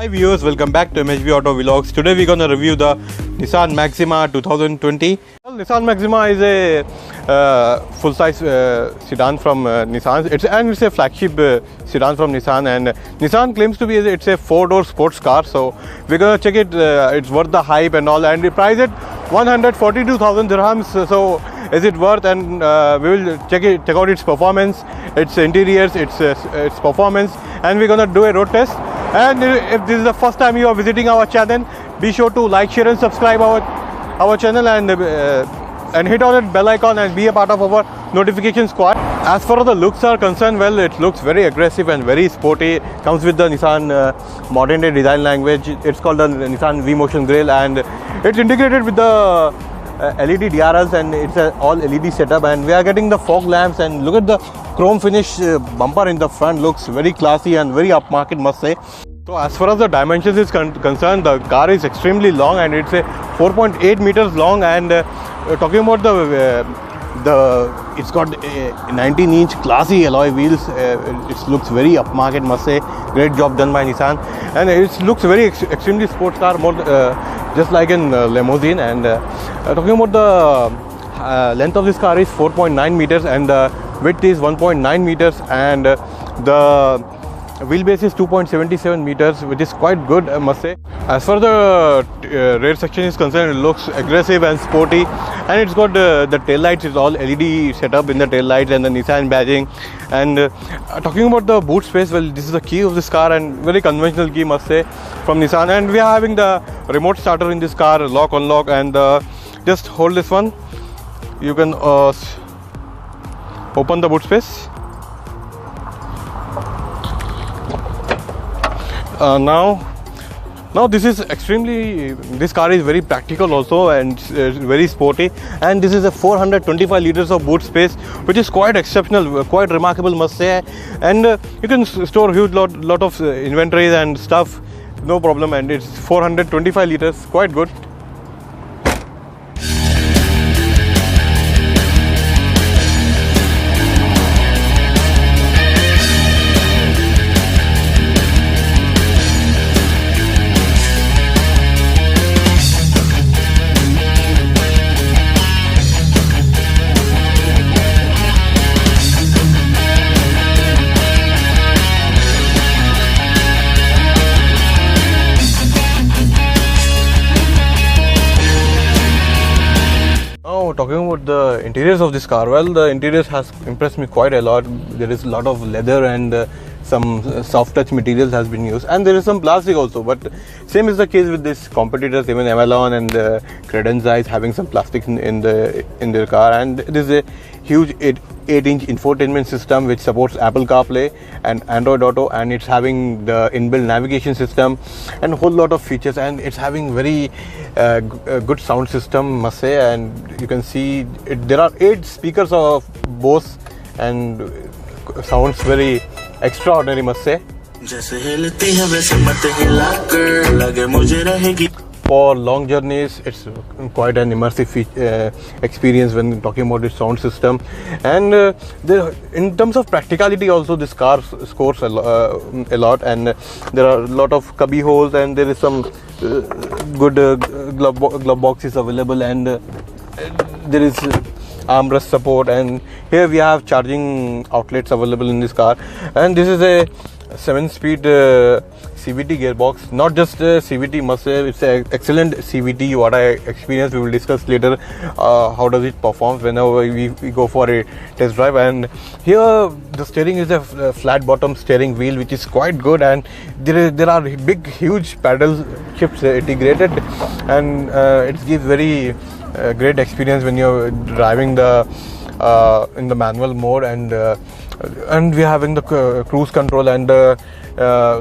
Hi viewers, welcome back to MHB Auto Vlogs. Today we're going to review the Nissan Maxima 2020. Well, Nissan Maxima is a full-size sedan from Nissan. It's a flagship sedan from Nissan, and Nissan claims to be it's a four-door sports car. So we're going to check it. It's worth the hype and all, and we price it 142,000 dirhams. So is it worth? And we will check out its performance, its interiors, its performance, and we're going to do a road test. And if this is the first time you are visiting our channel, be sure to like, share and subscribe our channel, and hit on the bell icon and be a part of our notification squad. As far as the looks are concerned, well, it looks very aggressive and very sporty. Comes with the Nissan modern day design language. It's called the Nissan V-Motion Grille, and it's integrated with the LED DRLs, and it's an all LED setup, and we are getting the fog lamps, and look at the chrome finish bumper in the front. Looks very classy and very upmarket, must say. So as far as the dimensions is concerned, the car is extremely long, and it's a 4.8 meters long, and talking about it's got a 19-inch classy alloy wheels. It looks very upmarket, must say. Great job done by Nissan, and it looks very extremely sports car, more just like in limousine. And talking about the length of this car is 4.9 meters, and the width is 1.9 meters, and the wheelbase is 2.77 meters, which is quite good, I must say. As far as the rear section is concerned, it looks aggressive and sporty, and it's got the tail lights is all LED setup in the tail lights and the Nissan badging. And talking about the boot space, well, this is the key of this car, and very conventional key, must say, from Nissan. And we are having the remote starter in this car, lock unlock, and just hold this one. You can open the boot space. Now this is this car is very practical also, and very sporty, and this is a 425 liters of boot space, which is quite exceptional, quite remarkable, must say. And you can store a huge lot of inventories and stuff, no problem, and it's 425 liters, quite good. Talking about the interiors of this car, well, the interiors has impressed me quite a lot. There is a lot of leather, and some soft touch materials has been used, and there is some plastic also, but same is the case with this competitors. Even Avalon and Credenza is having some plastic in their car. And it is a huge 8-inch infotainment system which supports Apple CarPlay and Android Auto, and it's having the inbuilt navigation system and a whole lot of features, and it's having very good sound system, must say. And you can see there are 8 speakers of Bose, and sounds very extraordinary, must say. For long journeys, it's quite an immersive experience when talking about its sound system. And in terms of practicality also, this car scores a lot, and there are a lot of cubby holes, and there is some good glove boxes available, and there is armrest support, and here we have charging outlets available in this car. And this is a 7-speed CVT gearbox, not just CVT, must say. It's an excellent CVT. What I experienced, we will discuss later how does it perform whenever we go for a test drive. And here the steering is a flat bottom steering wheel, which is quite good, and there are big huge paddle shifts integrated, and it gives very great experience when you're driving in the manual mode. And we are having the cruise control and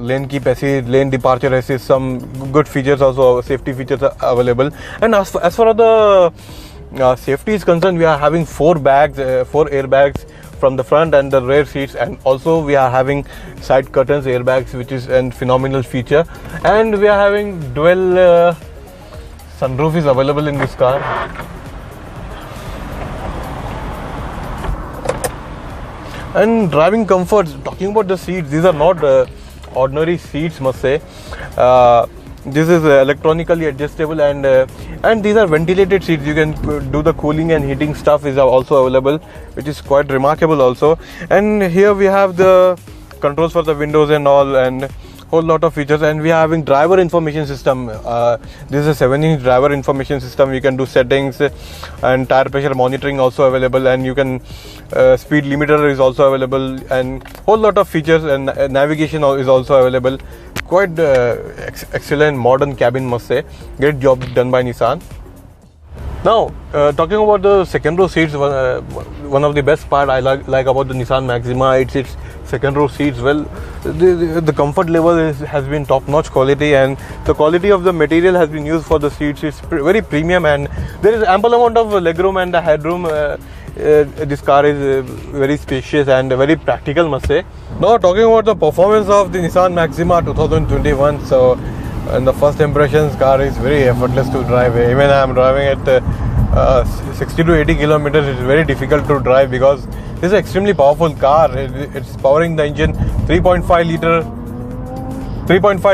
lane keep assist, lane departure assist, some good features also, safety features are available. And as far as the safety is concerned, we are having 4 airbags from the front and the rear seats, and also we are having side curtains airbags, which is a phenomenal feature. And we are having dual sunroof is available in this car. And driving comfort, talking about the seats, these are not ordinary seats, must say. This is electronically adjustable, and these are ventilated seats. You can do the cooling and heating stuff is also available, which is quite remarkable also. And here we have the controls for the windows and all, and whole lot of features. And we are having driver information system. This is a 7-inch driver information system. You can do settings, and tire pressure monitoring also available, and you can speed limiter is also available, and whole lot of features, and navigation is also available. Quite excellent modern cabin, must say. Great job done by Nissan. Now, talking about the second row seats, one of the best part I like about the Nissan Maxima, it's its second row seats. Well, the comfort level has been top notch quality, and the quality of the material has been used for the seats is very premium, and there is ample amount of legroom and the headroom. This car is very spacious and very practical, must say. Now, talking about the performance of the Nissan Maxima 2021, so in the first impressions, car is very effortless to drive. Even I am driving at 60 to 80 kilometers. It's very difficult to drive because this is an extremely powerful car. It's powering the engine 3.5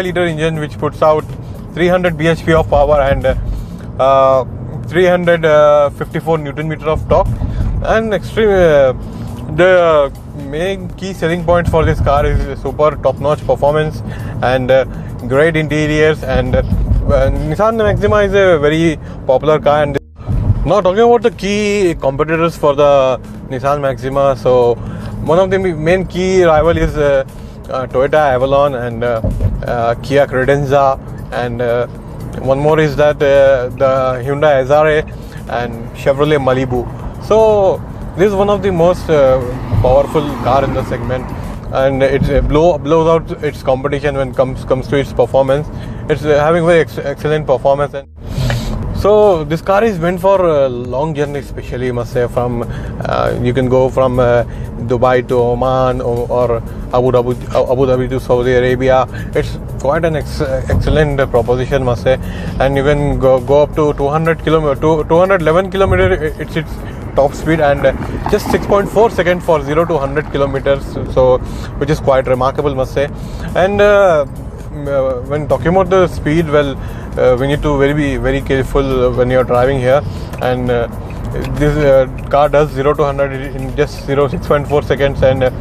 liter engine, which puts out 300 bhp of power and 354 Newton meter of torque. And the main key selling points for this car is super top-notch performance and great interiors. And Nissan Maxima is a very popular car. And now, talking about the key competitors for the Nissan Maxima, so one of the main key rival is Toyota Avalon and Kia Credenza, and one more is that the Hyundai Azare and Chevrolet Malibu. So this is one of the most powerful car in the segment, and it blows out its competition when comes to its performance. It's having very excellent performance. And so this car is meant for long journey, especially, I must say. From you can go from Dubai to Oman or Abu Dhabi to Saudi Arabia. It's quite an excellent proposition, must say. And you can go up to 211 kilometers. It's top speed, and just 6.4 seconds for 0 to 100 kilometers. So, which is quite remarkable, must say. And when talking about the speed, well, we need to be very careful when you are driving here. And this car does 0 to 100 in just 6.4 seconds. And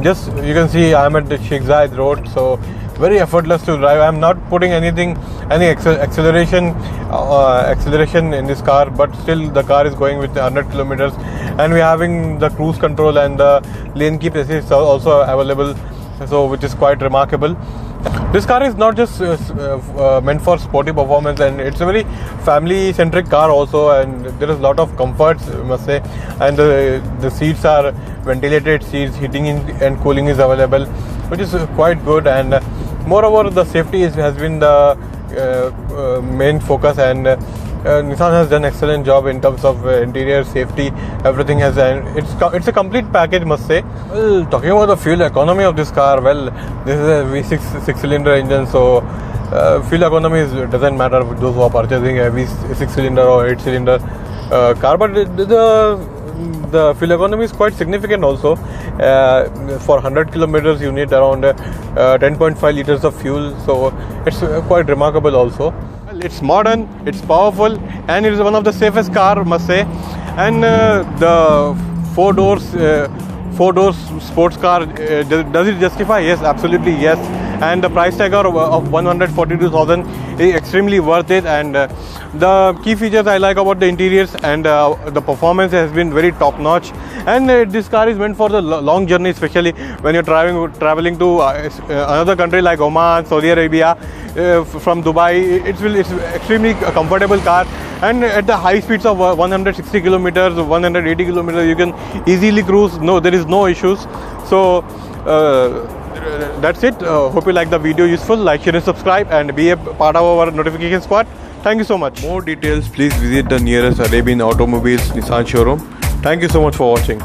just you can see I am at the Sheikh Zayed road, so very effortless to drive. I am not putting any acceleration in this car, but still the car is going with 100 kilometers. And we are having the cruise control and the lane keep assist also available, so which is quite remarkable. This car is not just meant for sporty performance, and it's a very family centric car also, and there is a lot of comforts, I must say. And the seats are ventilated seats, heating and cooling is available, which is quite good. And moreover, the safety has been the main focus, and Nissan has done excellent job in terms of interior safety. Everything has, and it's a complete package, must say. Well, talking about the fuel economy of this car, well, this is a V6 6-cylinder engine, so fuel economy doesn't matter for those who are purchasing a V6 cylinder or 8-cylinder car, but the fuel economy is quite significant also. For 100 kilometers you need around 10.5 liters of fuel, so it's quite remarkable also. Well, it's modern, it's powerful, and it is one of the safest car, must say. And the four doors sports car, does it justify? Yes, absolutely yes. And the price tag of 142,000 is extremely worth it. And the key features I like about the interiors and the performance has been very top notch. And this car is meant for the long journey, especially when you're traveling to another country like Oman, Saudi Arabia, from Dubai. It's extremely comfortable car, and at the high speeds of 160 kilometers, 180 kilometers, you can easily cruise. No, there is no issues. So that's it. Hope you like the video useful. Like, share and subscribe, and be a part of our notification squad. Thank you so much. More details, please visit the nearest Arabian Automobiles Nissan showroom. Thank you so much for watching.